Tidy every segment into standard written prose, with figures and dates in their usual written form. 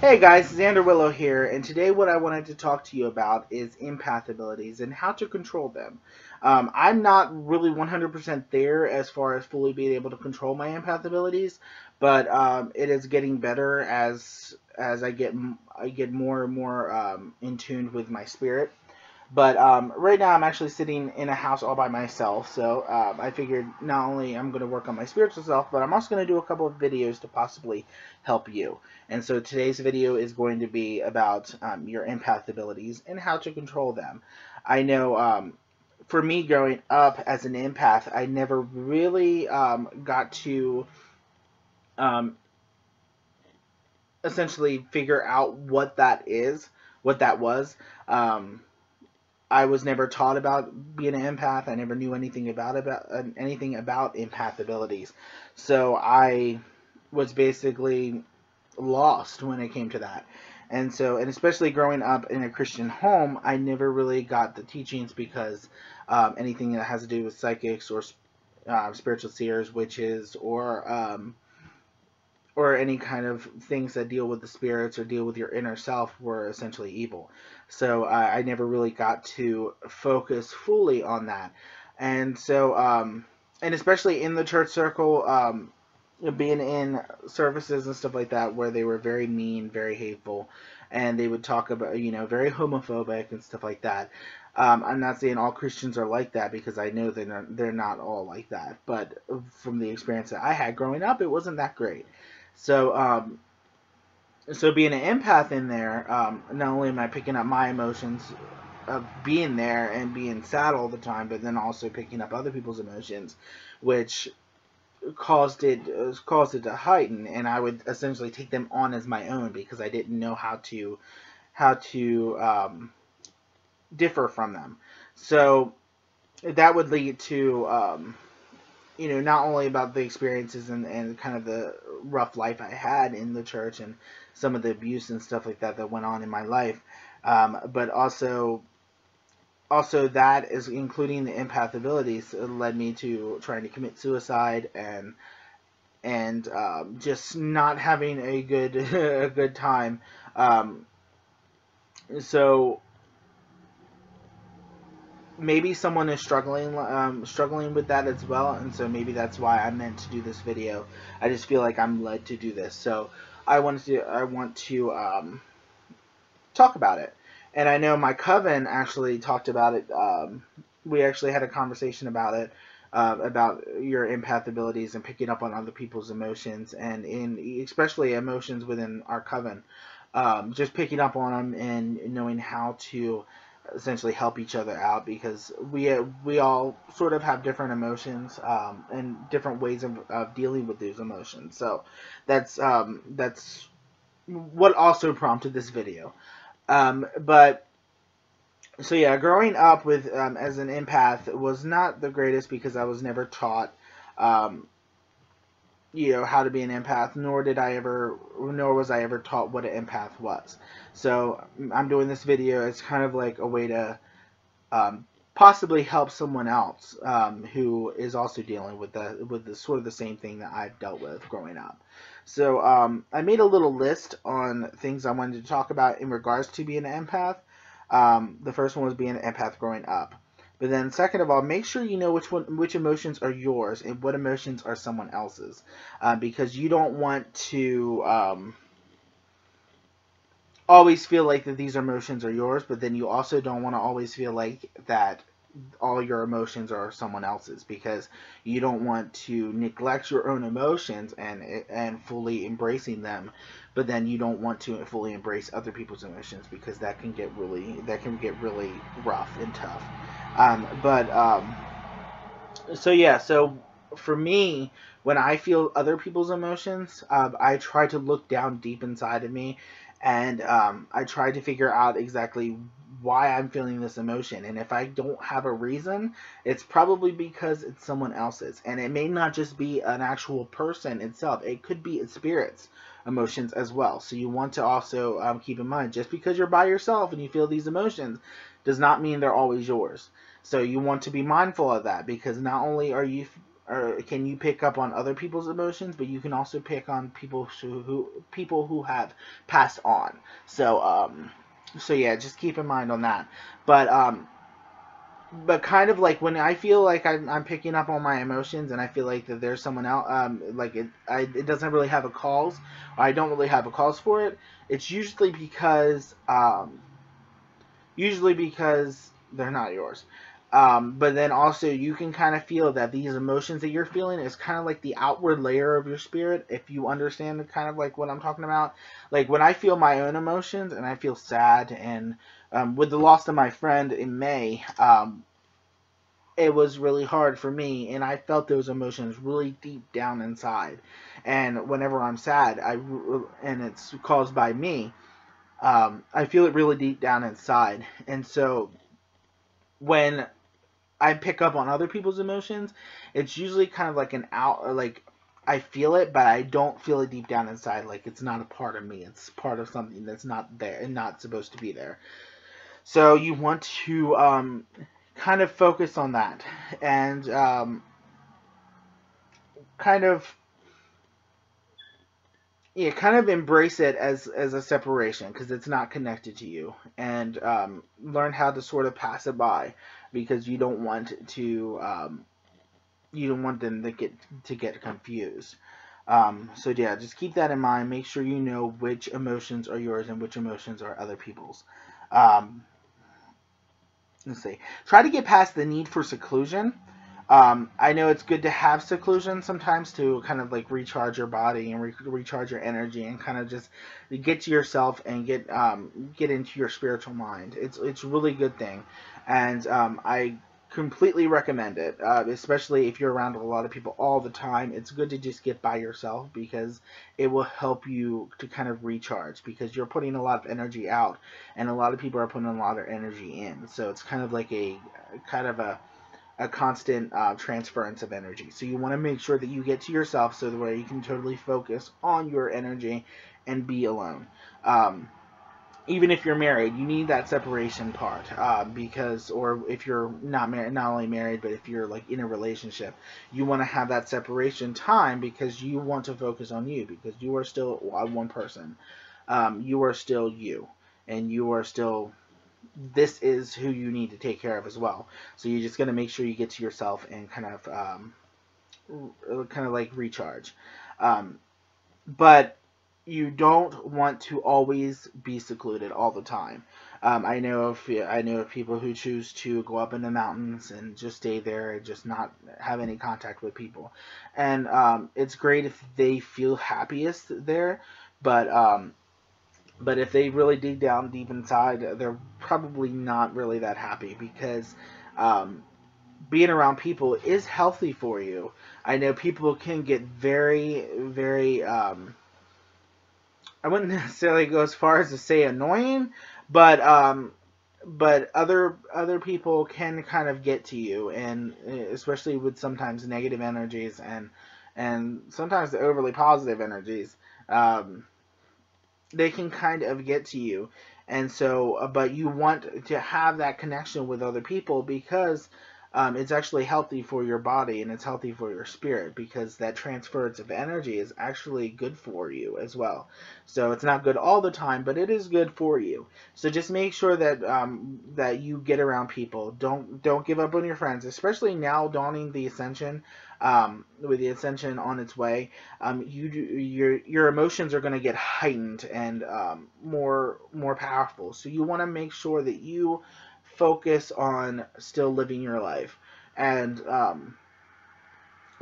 Hey guys, Xander Willow here, and today what I wanted to talk to you about is empath abilities and how to control them. I'm not really 100% there as far as fully being able to control my empath abilities, but it is getting better as I get more and more in tune with my spirit. But right now I'm actually sitting in a house all by myself, so I figured not only I'm going to work on my spiritual self, but I'm also going to do a couple of videos to possibly help you. And so today's video is going to be about your empath abilities and how to control them. I know for me growing up as an empath, I never really got to um, essentially figure out what that was. Um, I was never taught about being an empath. I never knew anything about empath abilities. So I was basically lost when it came to that. And especially growing up in a Christian home, I never really got the teachings because anything that has to do with psychics or spiritual seers, witches, or any kind of things that deal with the spirits or deal with your inner self were essentially evil. So I never really got to focus fully on that. And so, and especially in the church circle, being in services and stuff like that where they were very mean, very hateful, and they would talk about, very homophobic and stuff like that. I'm not saying all Christians are like that because I know they're not all like that. But from the experience that I had growing up, it wasn't that great. So, so being an empath in there, not only am I picking up my emotions of being there and being sad all the time, but then also picking up other people's emotions, which caused it to heighten, and I would essentially take them on as my own because I didn't know how to differ from them. So that would lead to not only about the experiences and kind of the rough life I had in the church and some of the abuse and stuff like that that went on in my life, but also that is including the empath abilities led me to trying to commit suicide and just not having a good a good time. Um, so maybe someone is struggling with that as well, and so maybe that's why I meant to do this video. I just feel like I'm led to do this, so I want to talk about it. And I know my coven actually talked about it. We actually had a conversation about your empath abilities and picking up on other people's emotions, and in especially emotions within our coven. Just picking up on them and knowing how to essentially help each other out because we all sort of have different emotions and different ways of dealing with those emotions. So that's what also prompted this video. But so yeah, growing up with as an empath was not the greatest because I was never taught um, how to be an empath, nor was I ever taught what an empath was. So I'm doing this video as kind of like a way to um, possibly help someone else who is also dealing with the sort of the same thing that I've dealt with growing up. So I made a little list on things I wanted to talk about in regards to being an empath. The first one was being an empath growing up. But then, second of all, make sure you know which emotions are yours and what emotions are someone else's, because you don't want to always feel like that these emotions are yours, but then you also don't want to always feel like that all your emotions are someone else's, because you don't want to neglect your own emotions and fully embracing them, but then you don't want to fully embrace other people's emotions because that can get really rough and tough. But so yeah, so for me, when I feel other people's emotions, I try to look down deep inside of me, and I try to figure out exactly why I'm feeling this emotion. And if I don't have a reason, it's probably because it's someone else's, and it may not just be an actual person itself. It could be a spirit's emotions as well. So you want to also keep in mind, just because you're by yourself and you feel these emotions, does not mean they're always yours. So you want to be mindful of that, because not only are you or can you pick up on other people's emotions, but you can also pick on people who have passed on. So so yeah, just keep in mind on that. But kind of like when I feel like I'm picking up on my emotions and I feel like that there's someone else, like it doesn't really have a cause, or I don't really have a cause for it. It's usually because they're not yours. But then also you can kind of feel that these emotions that you're feeling is kind of like the outward layer of your spirit, if you understand kind of like what I'm talking about. Like when I feel my own emotions and I feel sad, and with the loss of my friend in May, it was really hard for me, and I felt those emotions really deep down inside. And whenever I'm sad, and it's caused by me, I feel it really deep down inside. And so when I pick up on other people's emotions, it's usually kind of like an out, or like I feel it, but I don't feel it deep down inside. Like it's not a part of me. It's part of something that's not there and not supposed to be there. So you want to kind of focus on that, and kind of yeah, kind of embrace it as a separation, because it's not connected to you, and learn how to sort of pass it by, because you don't want them to get confused. So yeah, just keep that in mind. Make sure you know which emotions are yours and which emotions are other people's. Um, let's see. Try to get past the need for seclusion. I know it's good to have seclusion sometimes to kind of like recharge your body and recharge your energy, and kind of just get to yourself and get into your spiritual mind. It's a really good thing, and I completely recommend it, especially if you're around a lot of people all the time. It's good to just get by yourself, because it will help you to kind of recharge, because you're putting a lot of energy out, and a lot of people are putting a lot of energy in. So it's kind of like a constant transference of energy. So you want to make sure that you get to yourself, so that way you can totally focus on your energy and be alone. Even if you're married, you need that separation part, because, or if you're not married, not only married, but if you're like in a relationship, you want to have that separation time, because you want to focus on you, because you are still one person. You are still you, and you are still, this is who you need to take care of as well. So you're just going to make sure you get to yourself and kind of like recharge. Um, but you don't want to always be secluded all the time. I know of people who choose to go up in the mountains and just stay there and just not have any contact with people, and it's great if they feel happiest there, but but if they really dig down deep inside, they're probably not really that happy, because um, being around people is healthy for you. I know people can get very, very, I wouldn't necessarily go as far as to say annoying, but other people can kind of get to you, and especially with sometimes negative energies, and sometimes the overly positive energies. Um, they can kind of get to you, and so but you want to have that connection with other people, because it's actually healthy for your body, and it's healthy for your spirit, because that transference of energy is actually good for you as well. So it's not good all the time, but it is good for you. So just make sure that that you get around people. Don't give up on your friends, especially now dawning the ascension. With the ascension on its way, your emotions are going to get heightened and more powerful. So you want to make sure that you focus on still living your life. And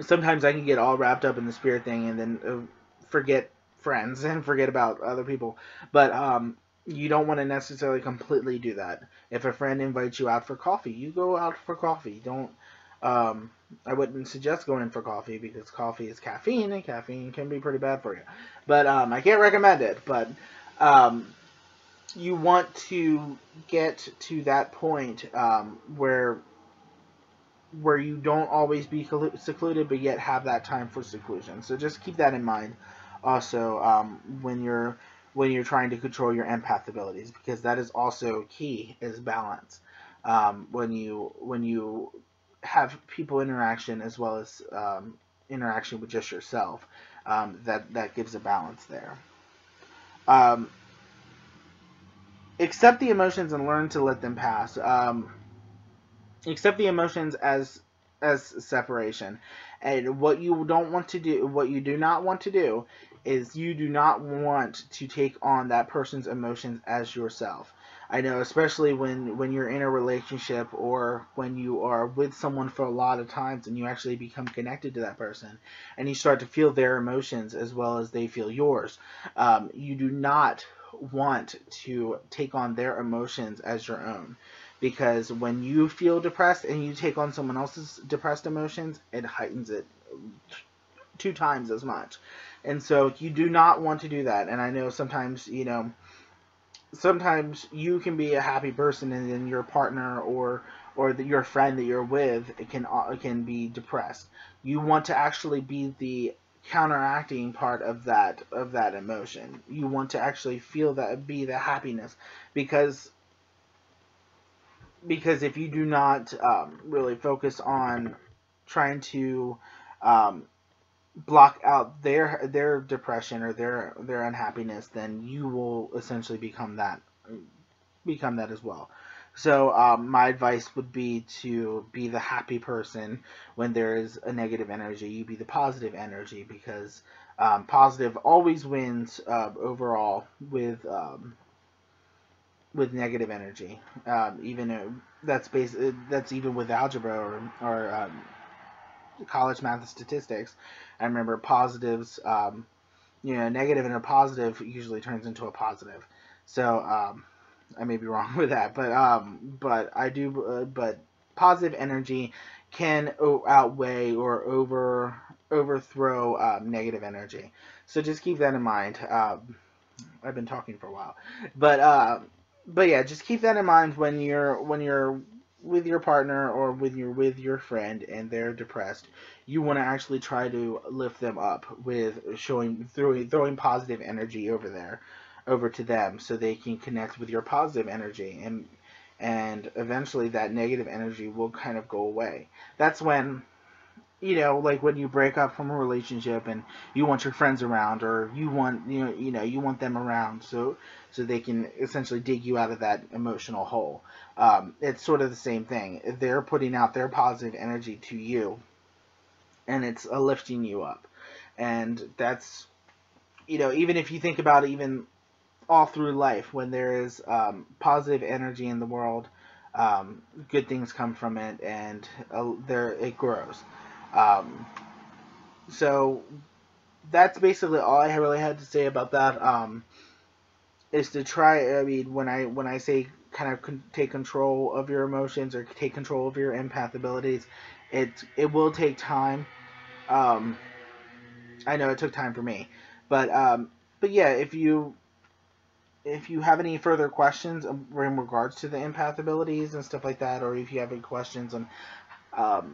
sometimes I can get all wrapped up in the spirit thing, and then forget friends and forget about other people. But you don't want to necessarily completely do that. If a friend invites you out for coffee, you go out for coffee. Don't I wouldn't suggest going for coffee, because coffee is caffeine, and caffeine can be pretty bad for you. But I can't recommend it. But um, you want to get to that point where you don't always be secluded, but yet have that time for seclusion. So just keep that in mind. Also, when you're trying to control your empath abilities, because that is also key, is balance. When you have people interaction as well as interaction with just yourself. That gives a balance there. Um, accept the emotions and learn to let them pass. Accept the emotions as separation, and what you don't want to do, what you do not want to do, is you do not want to take on that person's emotions as yourself. I know, especially when you're in a relationship or when you are with someone for a lot of times and you actually become connected to that person and you start to feel their emotions as well as they feel yours. You do not want to take on their emotions as your own, because when you feel depressed and you take on someone else's depressed emotions, it heightens it 2 times as much. And so you do not want to do that. And I know sometimes, sometimes you can be a happy person and then your partner or your friend that you're with, it can be depressed. You want to actually be the counteracting part of that emotion. You want to actually feel that, be the happiness, because if you do not really focus on trying to um, block out their depression or their unhappiness, then you will essentially become that as well. So my advice would be to be the happy person when there is a negative energy. You be the positive energy, because positive always wins overall with negative energy. Even that's even with algebra or college math and statistics. I remember positives. Negative and a positive usually turns into a positive. So I may be wrong with that, but I do. But positive energy can outweigh or overthrow negative energy. So just keep that in mind. I've been talking for a while, but yeah, just keep that in mind when you're with your partner or when you're with your friend and they're depressed. You want to actually try to lift them up with throwing positive energy over to them, so they can connect with your positive energy, and eventually that negative energy will kind of go away. That's when, like when you break up from a relationship and you want your friends around, or you want them around, so they can essentially dig you out of that emotional hole. It's sort of the same thing. They're putting out their positive energy to you, and it's lifting you up. And that's, even if you think about it, even all through life, when there is positive energy in the world, good things come from it, and there it grows. Um, so that's basically all I really had to say about that. Is to try. I mean, when I say kind of take control of your emotions or take control of your empath abilities, it will take time. Um, I know it took time for me, but yeah, if you have any further questions in regards to the empath abilities and stuff like that, or if you have any questions on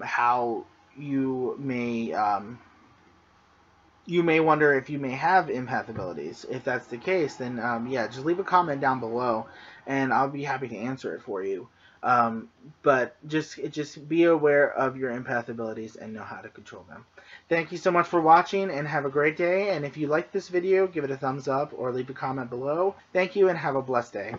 how you may wonder if you may have empath abilities. If that's the case, then yeah, just leave a comment down below, and I'll be happy to answer it for you. Um, but just be aware of your empath abilities and know how to control them. Thank you so much for watching, and have a great day. And if you like this video, give it a thumbs up or leave a comment below. Thank you, and have a blessed day.